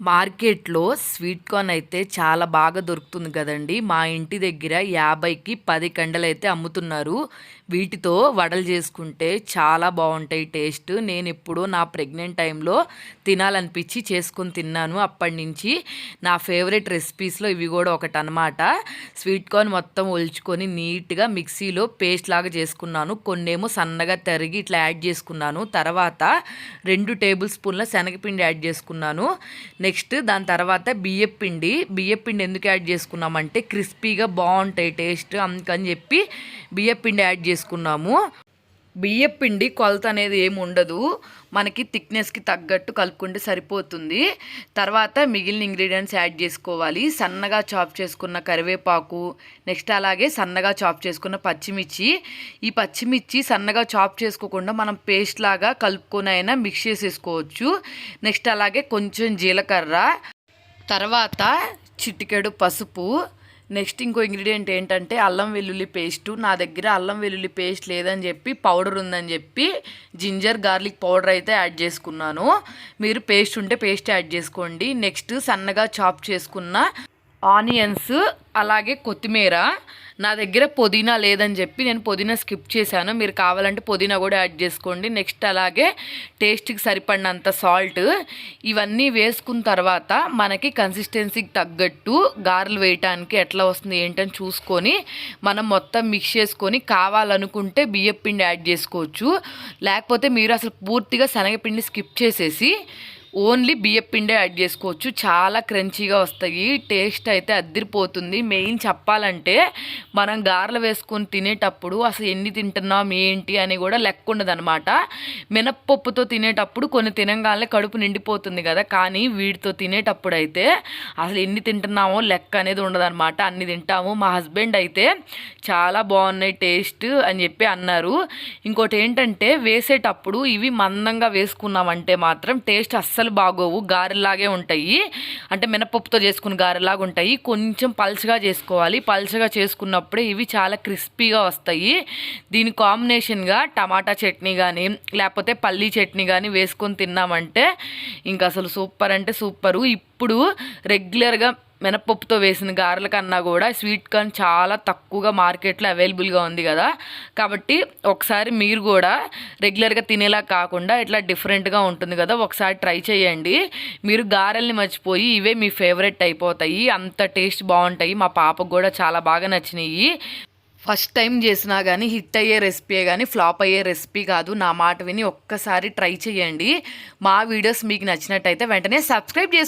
మార్కెట్లో sweet corn అయితే చాలా బాగా దొరుకుతుంది కదండి. మా ఇంటి దగ్గర 50కి 10 కండలైతే అమ్ముతున్నారు. వీటితో వడలు చేసుకుంటే చాలా బాగుంటాయి టేస్ట్. నేను ఎప్పుడూ నా ప్రెగ్నెంట్ టైంలో తినాలనిపించి చేసుకొని తిన్నాను. అప్పటి నుంచి నా ఫేవరెట్ రెసిపీస్లో ఇవి కూడా ఒకటి అనమాట. స్వీట్ కార్న్ మొత్తం ఒలుచుకొని నీట్గా మిక్సీలో పేస్ట్ లాగా చేసుకున్నాను. కొన్నేమో సన్నగా తరిగి ఇట్లా యాడ్ చేసుకున్నాను. తర్వాత 2 టేబుల్ స్పూన్ల శనగపిండి యాడ్ చేసుకున్నాను. నెక్స్ట్ దాని తర్వాత బియ్యపిండి ఎందుకు యాడ్ చేసుకున్నామంటే క్రిస్పీగా బాగుంటాయి టేస్ట్, అందుకని చెప్పి బియ్యపిండి యాడ్ చేసుకున్నాము. బియ్యపిండి కొలత అనేది ఏమి ఉండదు, మనకి థిక్నెస్కి తగ్గట్టు కలుపుకుంటే సరిపోతుంది. తర్వాత మిగిలిన ఇంగ్రీడియంట్స్ యాడ్ చేసుకోవాలి. సన్నగా చాప్ చేసుకున్న కరివేపాకు, నెక్స్ట్ అలాగే సన్నగా చాప్ చేసుకున్న పచ్చిమిర్చి. ఈ పచ్చిమిర్చి సన్నగా చాప్ చేసుకోకుండా మనం పేస్ట్ లాగా కలుపుకొని అయినా మిక్స్ చేసేసుకోవచ్చు. నెక్స్ట్ అలాగే కొంచెం జీలకర్ర, తర్వాత చిటికెడు పసుపు. నెక్స్ట్ ఇంకో ఇంగ్రీడియంట్ ఏంటంటే అల్లం వెల్లుల్లి పేస్టు. నా దగ్గర అల్లం వెల్లుల్లి పేస్ట్ లేదని చెప్పి పౌడర్ ఉందని చెప్పి జింజర్ గార్లిక్ పౌడర్ అయితే యాడ్ చేసుకున్నాను. మీరు పేస్ట్ ఉంటే పేస్ట్ యాడ్ చేసుకోండి. నెక్స్ట్ సన్నగా చాప్ చేసుకున్న ఆనియన్స్, అలాగే కొత్తిమీర. నా దగ్గర పుదీనా లేదని చెప్పి నేను పుదీనా స్కిప్ చేశాను, మీరు కావాలంటే పుదీనా కూడా యాడ్ చేసుకోండి. నెక్స్ట్ అలాగే టేస్ట్కి సరిపడినంత సాల్ట్. ఇవన్నీ వేసుకున్న తర్వాత మనకి కన్సిస్టెన్సీకి తగ్గట్టు గారెలు వేయటానికి ఎట్లా వస్తుంది ఏంటని చూసుకొని మనం మొత్తం మిక్స్ చేసుకొని కావాలనుకుంటే బియ్యపిండి యాడ్ చేసుకోవచ్చు. లేకపోతే మీరు అసలు పూర్తిగా శనగపిండి స్కిప్ చేసేసి ఓన్లీ బియ్యపిండే యాడ్ చేసుకోవచ్చు. చాలా క్రంచీగా వస్తాయి, టేస్ట్ అయితే అద్దిరిపోతుంది. మెయిన్ చెప్పాలంటే మనం గారెలు వేసుకొని తినేటప్పుడు అసలు ఎన్ని తింటున్నాం ఏంటి అని కూడా లెక్క ఉండదన్నమాట. మినప్పప్పుతో తినేటప్పుడు కొన్ని తినగానే కడుపు నిండిపోతుంది కదా, కానీ వీటితో తినేటప్పుడు అయితే అసలు ఎన్ని తింటున్నామో లెక్క అనేది ఉండదన్నమాట. అన్ని తింటాము. మా హస్బెండ్ అయితే చాలా బాగున్నాయి టేస్ట్ అని చెప్పి అన్నారు. ఇంకోటి ఏంటంటే వేసేటప్పుడు ఇవి మందంగా వేసుకున్నామంటే మాత్రం టేస్ట్ అస్సలు బాగోవు, గారెలాగే ఉంటాయి. అంటే మినపప్పుతో చేసుకున్న గారెలాగా ఉంటాయి. కొంచెం పల్చగా చేసుకోవాలి. పల్చగా చేసుకున్నప్పుడే ఇవి చాలా క్రిస్పీగా వస్తాయి. దీని కాంబినేషన్గా టమాటా చట్నీ కానీ లేకపోతే పల్లీ చట్నీ కానీ వేసుకొని తిన్నామంటే ఇంకా అసలు సూపర్ అంటే సూపరు. ఇప్పుడు రెగ్యులర్గా మినపప్పుతో వేసిన గారెల కన్నా కూడా స్వీట్ కార్న్ చాలా తక్కువగా మార్కెట్లో అవైలబుల్గా ఉంది కదా, కాబట్టి ఒకసారి మీరు కూడా రెగ్యులర్గా తినేలా కాకుండా ఇట్లా డిఫరెంట్గా ఉంటుంది కదా, ఒకసారి ట్రై చేయండి. మీరు గారెల్ని మర్చిపోయి ఇవే మీ ఫేవరెట్ అయిపోతాయి, అంత టేస్ట్ బాగుంటాయి. మా పాపకు కూడా చాలా బాగా నచ్చినాయి. ఫస్ట్ టైం చేసినా కానీ హిట్ అయ్యే రెసిపీ కానీ ఫ్లాప్ అయ్యే రెసిపీ కాదు. నా మాట విని ఒక్కసారి ట్రై చేయండి. మా వీడియోస్ మీకు నచ్చినట్టయితే వెంటనే సబ్స్క్రైబ్ చేసుకోండి.